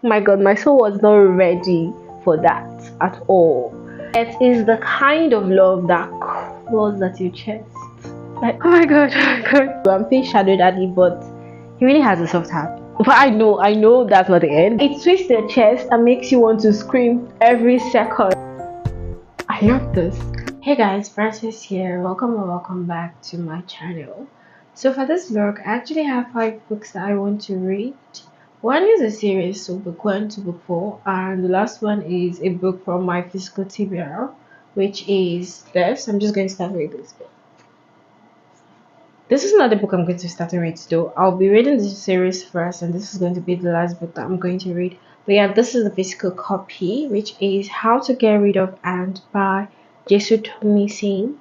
My god, my soul was not ready for that at all. It is the kind of love that claws at your chest. Like, oh my god, oh my god. I'm feeling Shadow Daddy, but he really has a soft heart. But I know that's not the end. It twists your chest and makes you want to scream every second. I love this. Hey guys, Francis here. Welcome or welcome back to my channel. So for this vlog, I actually have 5 books that I want to read. One is a series, so book 1 to book 4, and the last one is a book from my physical TBR, which is this. I'm just going to start with this book. This is not the book I'm going to start to read though. I'll be reading the series first, and this is going to be the last book that I'm going to read. But yeah, this is the physical copy, which is How to Get Rid of Ant by Jesu Tomisin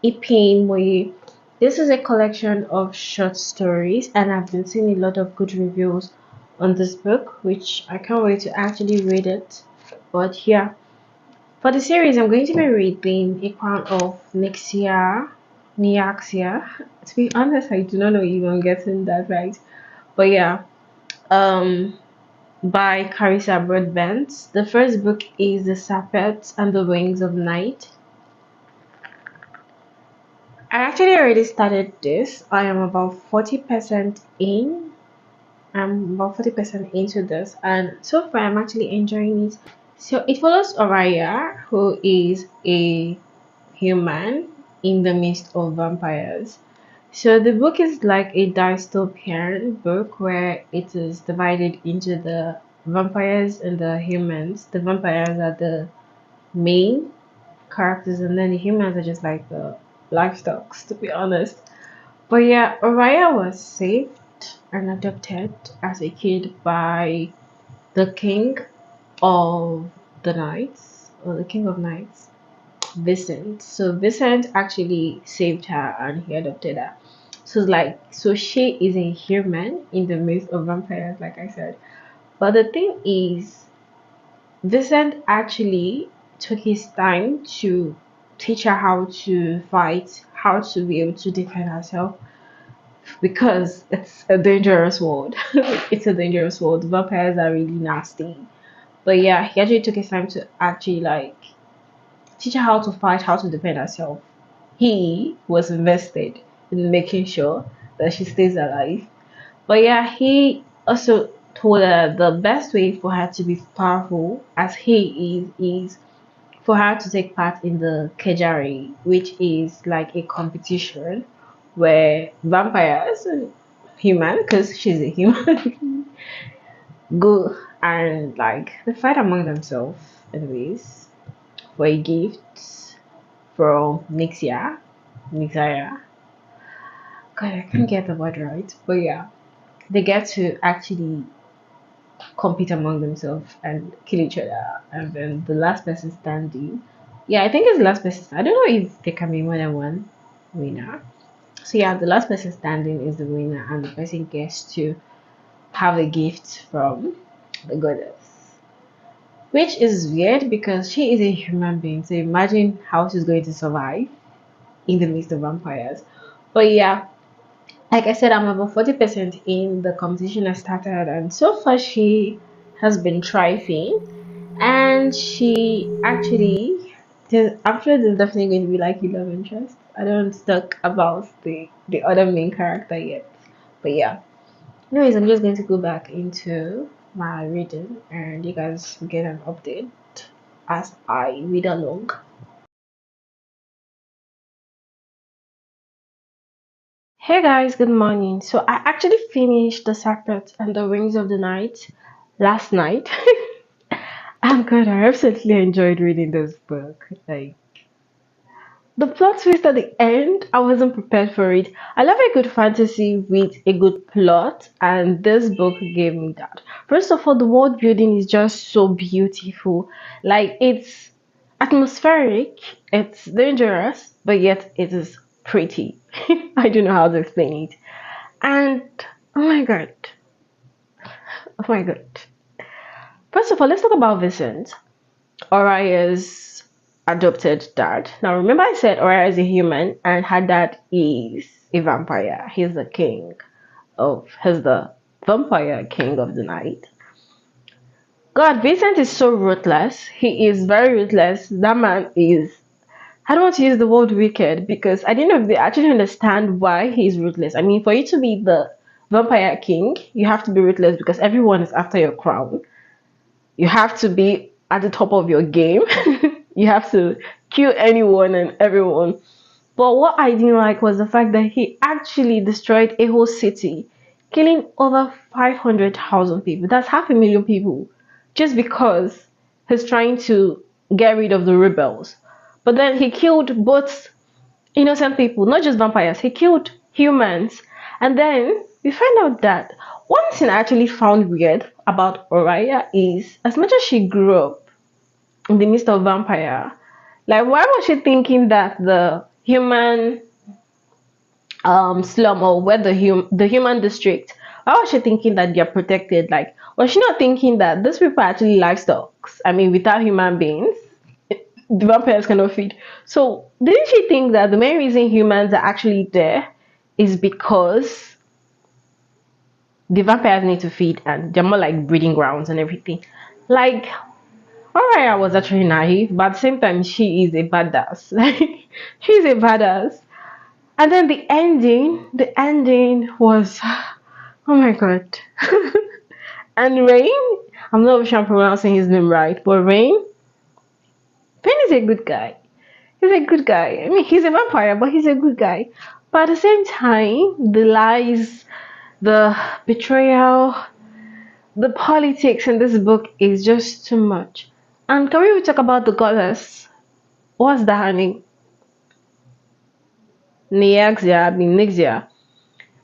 Ipin Moye. This is a collection of short stories, and I've been seeing a lot of good reviews on this book, which I can't wait to actually read it. But yeah, for the series, I'm going to be reading A Crown of Nyaxia. To be honest, I do not know if I'm getting that right. But yeah, um, by Carissa Broadbent. The first book is The Serpent and the Wings of Night. I actually already started this. I am about 40% in. I'm about 40% into this, and so far I'm actually enjoying it. So it follows Oriya, who is a human in the midst of vampires. So the book is like a dystopian book where it is divided into the vampires and the humans. The vampires are the main characters, and then the humans are just like the livestocks, to be honest. But yeah, Oriya was saved and adopted as a kid by the king of the knights, or the king of knights, Vincent. So Vincent actually saved her and he adopted her. So she is a human in the midst of vampires, like I said. But the thing is, Vincent actually took his time to teach her how to fight, how to be able to defend herself, because it's a dangerous world. It's a dangerous world. Vampires are really nasty. But yeah, he actually took his time to actually like teach her how to fight, how to defend herself. He was invested in making sure that she stays alive. But yeah, he also told her the best way for her to be powerful as he is for her to take part in the Kejari, which is like a competition where vampires, human, because she's a human, go and like they fight among themselves anyways for a gift from Nyaxia. God, I can't get the word right, but yeah, they get to actually compete among themselves and kill each other, and then the last person standing. Yeah, I think it's the last person. I don't know if there can be more than one winner. So yeah, the last person standing is the winner, and the person gets to have a gift from the goddess. Which is weird because she is a human being. So imagine how she's going to survive in the midst of vampires. But yeah, like I said, I'm about 40% in the competition I started, and so far she has been thriving. And she actually, I'm sure there's definitely going to be like a love interest. I don't talk about the other main character yet, but yeah. Anyways, I'm just going to go back into my reading, and you guys will get an update as I read along. Hey guys, good morning. So I actually finished The Serpent and the Wings of the Night last night. I'm good. I absolutely enjoyed reading this book. Like the plot twist at the end, I wasn't prepared for it. I love a good fantasy with a good plot, and this book gave me that. First of all, the world building is just so beautiful. Like it's atmospheric, it's dangerous, but yet it is pretty. I don't know how to explain it. And oh my god, oh my god. First of all, let's talk about Vincent, Oria's adopted dad. Now, remember I said Oriya is a human and her dad is a vampire. He's the vampire king of the night. God, Vincent is so ruthless. He is very ruthless. That man is. I don't want to use the word wicked because I didn't know if they actually understand why he's ruthless. I mean, for you to be the vampire king, you have to be ruthless because everyone is after your crown. You have to be at the top of your game. You have to kill anyone and everyone. But what I didn't like was the fact that he actually destroyed a whole city, killing over 500,000 people. That's 500,000 people just because he's trying to get rid of the rebels. But then he killed both innocent people, not just vampires, he killed humans. And then we find out that one thing I actually found weird about Oriya is as much as she grew up in the midst of vampire, like why was she thinking that the human slum or where the human district, why was she thinking that they're protected? Like was she not thinking that these people are actually livestock? I mean without human beings the vampires cannot feed. So didn't she think that the main reason humans are actually there is because the vampires need to feed and they're more like breeding grounds and everything? Like Mariah was actually naive, but at the same time she is a badass. Like she's a badass. And then the ending was oh my god. And Rain, I'm not sure I'm pronouncing his name right, but Rain is a good guy. He's a good guy. I mean, he's a vampire, but he's a good guy. But at the same time, the lies, the betrayal, the politics in this book is just too much. And can we even talk about the goddess? What's that her name? Nyaxia, I mean Nixia.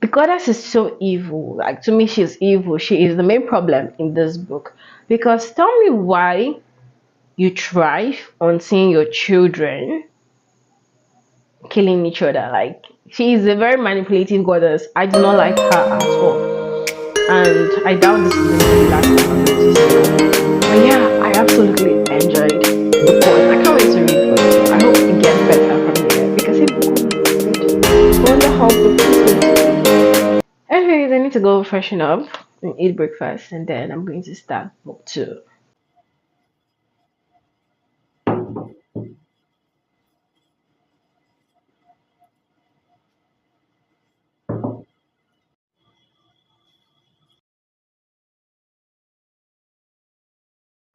The goddess is so evil. Like to me, she's evil. She is the main problem in this book. Because tell me why you thrive on seeing your children killing each other. Like she is a very manipulative goddess. I do not like her at all. And I doubt this is going to be the last time I'm going to see her. But yeah, I absolutely enjoyed the poem. I can't wait to read book two. I hope it gets better from here because if book one is good, I wonder how book two is going to be. Anyways, I need to go freshen up and eat breakfast and then I'm going to start book two.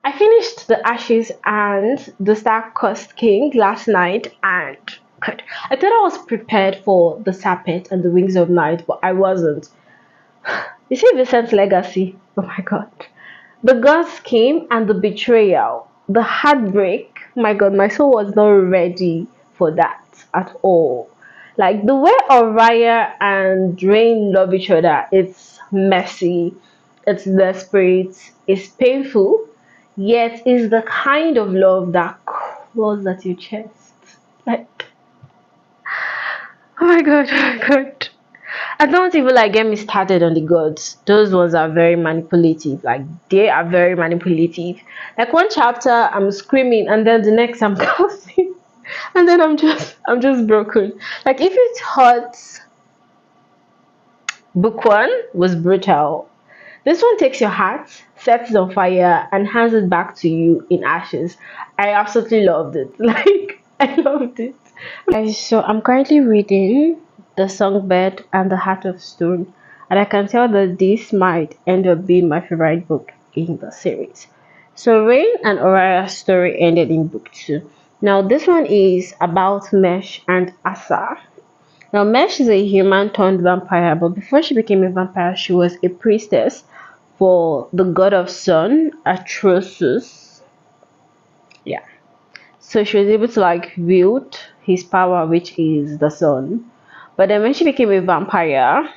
I finished The Ashes and The Star-Cursed King last night and God, I thought I was prepared for The Serpent and The Wings of Night, but I wasn't. You see Vincent's legacy? Oh my god. The gods came and the betrayal, the heartbreak. My god, my soul was not ready for that at all. Like the way Oriya and Rain love each other, it's messy, it's desperate, it's painful, yet it's the kind of love that claws at your chest. Like, oh my god, oh my god. I don't even like get me started on the gods. Those ones are very manipulative. Like they are very manipulative. Like one chapter I'm screaming and then the next I'm coughing. And then I'm just broken. Like if you thought book one was brutal, this one takes your heart, sets it on fire, and hands it back to you in ashes. I absolutely loved it. Like I loved it. Guys, so I'm currently reading The Songbird and the Heart of Stone, and I can tell that this might end up being my favorite book in the series. So Rain and Aura's story ended in book two. Now this one is about Mesh and Asa. Now Mesh is a human turned vampire, but before she became a vampire, she was a priestess for the god of sun, Atrosus. Yeah. So she was able to like wield his power, which is the sun. But then when she became a vampire,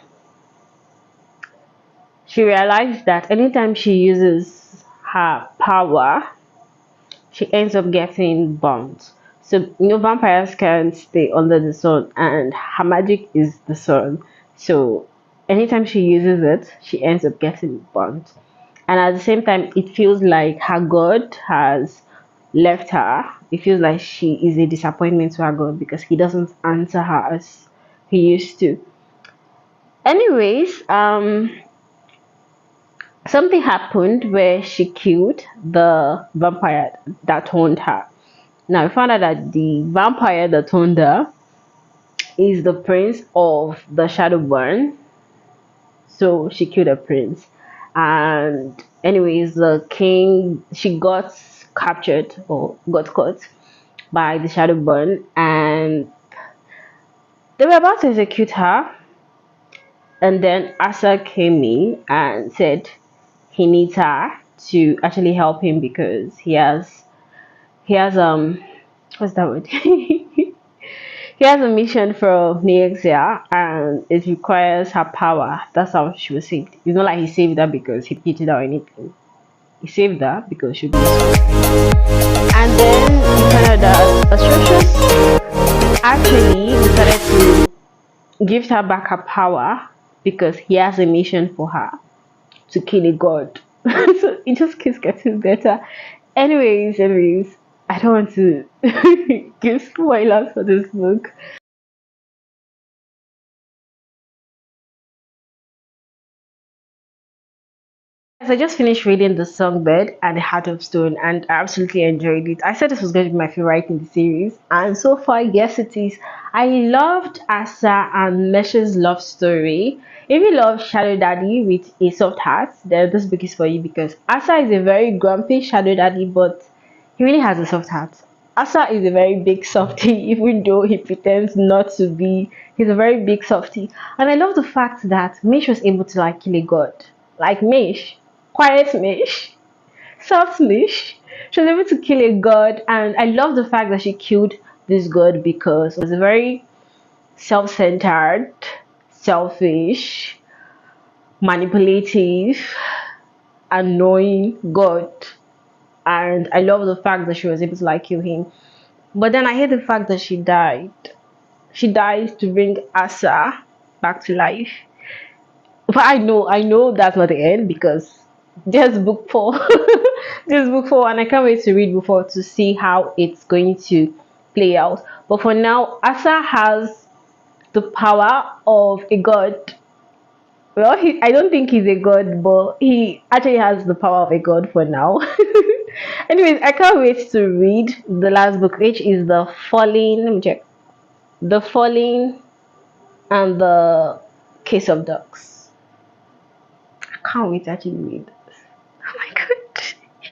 she realized that anytime she uses her power, she ends up getting burnt. So vampires can't stay under the sun, and her magic is the sun. So anytime she uses it, she ends up getting burnt. And at the same time, it feels like her god has left her. It feels like she is a disappointment to her god because he doesn't answer her as he used to. Anyways, something happened where she killed the vampire that owned her. Now we found out that the vampire that owned her is the prince of the Shadowburn. So she killed a prince. And anyways, the king, she got captured or got caught by the Shadowburn, and they were about to execute her. And then Asa came in and said he needs her to actually help him because he has what's that word? He has a mission from Nyaxia and it requires her power. That's how she was saved. It's not like he saved her because he cheated or anything. He saved her because she was useful. And then he found out that Atrocious actually decided to give her back her power because he has a mission for her to kill a god. So it just keeps getting better. Anyways, I don't want to give spoilers for this book. Yes, I just finished reading The Songbird and The Heart of Stone, and I absolutely enjoyed it. I said this was going to be my favorite in the series, and so far, yes, it is. I loved Asa and Mesh's love story. If you love Shadow Daddy with a soft heart, then this book is for you because Asa is a very grumpy Shadow Daddy, but he really has a soft heart. Asa is a very big softie, even though he pretends not to be. He's a very big softie. And I love the fact that Mish was able to like kill a god. Like Mish, quiet Mish, soft Mish. She was able to kill a god, and I love the fact that she killed this god because it was a very self-centered, selfish, manipulative, annoying god. And I love the fact that she was able to like kill him. But then I hate the fact that she died. She died to bring Asa back to life. But I know that's not the end because there's book four. There's book four, and I can't wait to read book four to see how it's going to play out. But for now, Asa has the power of a god. Well, I don't think he's a god, but he actually has the power of a god for now. Anyways, I can't wait to read the last book, which is The Falling. Let me check. The Falling and the Case of Ducks. I can't wait to actually read this. Oh my god.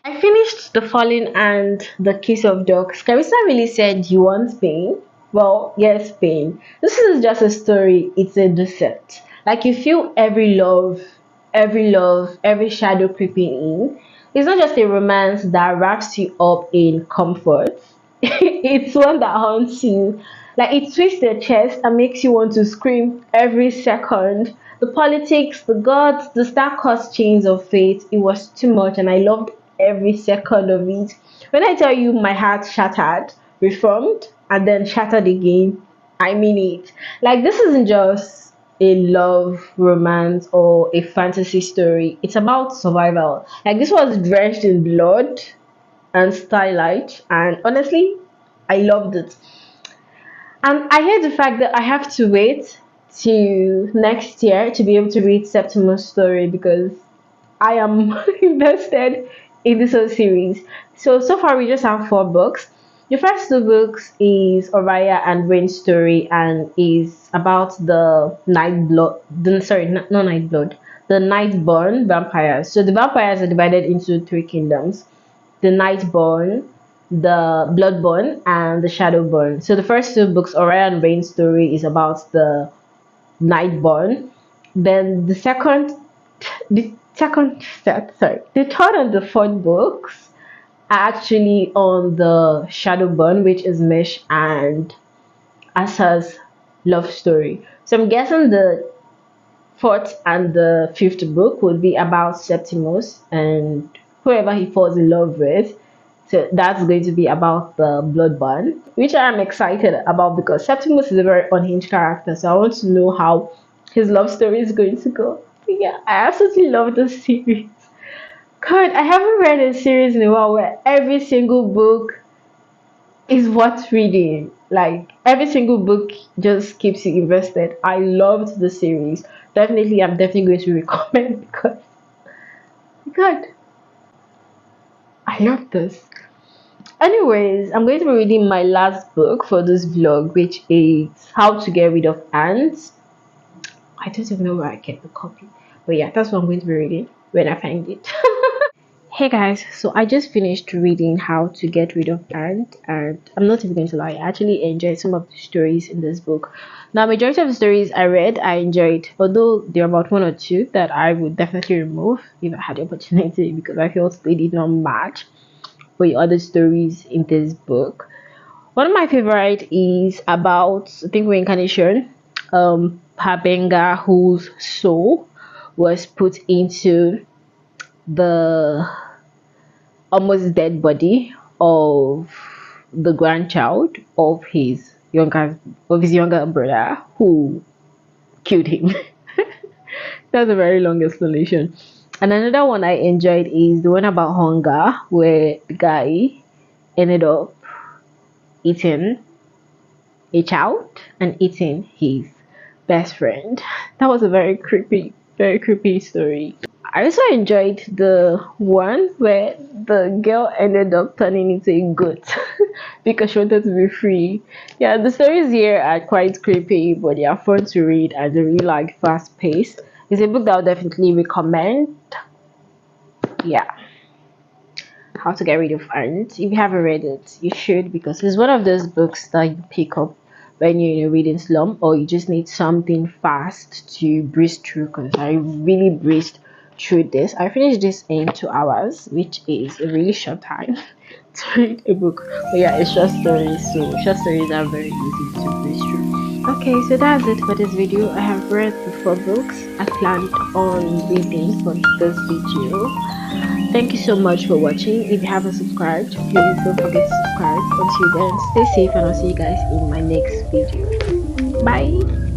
I finished The Falling and the Case of Ducks. Carissa really said you want pain. Well, yes, pain. This is just a story, it's a decept. Like you feel every love, every shadow creeping in. It's not just a romance that wraps you up in comfort. It's one that haunts you. Like it twists your chest and makes you want to scream every second. The politics, the gods, the star-crossed chains of fate, it was too much and I loved every second of it. When I tell you my heart shattered, reformed, and then shattered again, I mean it. Like this isn't just a love romance or a fantasy story. It's about survival. Like this was drenched in blood and starlight, and honestly, I loved it. And I hate the fact that I have to wait to next year to be able to read Septimus' story because I am invested in this whole series. So far we just have four books. The first two books is Oriah and Rain's story and is about the night blood. Sorry, not night blood. The Nightborn vampires. So the vampires are divided into three kingdoms: the Nightborn, the Bloodborn, and the Shadowborn. So the first two books, Oriah and Rain's story, is about the Nightborn. Then the third and the fourth books are actually on the Shadowburn, which is Mish and Asa's love story. So I'm guessing the fourth and the fifth book would be about Septimus and whoever he falls in love with. So that's going to be about the Bloodborne, which I am excited about because Septimus is a very unhinged character. So I want to know how his love story is going to go. But yeah, I absolutely love this series. God, I haven't read a series in a while where every single book is worth reading. Like every single book just keeps you invested. I loved the series. I'm definitely going to recommend because God, I love this. Anyways, I'm going to be reading my last book for this vlog, which is How to Get Rid of Ants. I don't even know where I get the copy, but yeah, that's what I'm going to be reading when I find it. Hey guys, so I just finished reading How to Get Rid of Ant, and I'm not even going to lie, I actually enjoyed some of the stories in this book. Now, majority of the stories I read, I enjoyed, although there are about one or two that I would definitely remove if I had the opportunity because I felt they did not match with other stories in this book. One of my favorite is about, I think, reincarnation. Habenga, whose soul was put into the almost dead body of the grandchild of his younger brother who killed him. That's a very long explanation. And another one I enjoyed is the one about hunger, where the guy ended up eating a child and eating his best friend. That was a very creepy story. I also enjoyed the one where the girl ended up turning into a goat because she wanted to be free. Yeah, the stories here are quite creepy, but they are fun to read and they really like fast paced. It's a book that I would definitely recommend. Yeah, How to Get Rid of Ants. If you haven't read it, you should because it's one of those books that you pick up when you're in a reading slump or you just need something fast to breeze through. Because I really breezed through this. I finished this in 2 hours, which is a really short time to read a book. But yeah, it's short stories, so short stories are very easy to breeze through. Okay, so that's it for this video. I have read the 4 books I planned on reading for this video. Thank you so much for watching. If you haven't subscribed, please don't forget to subscribe. Until then, stay safe and I'll see you guys in my next video. Bye.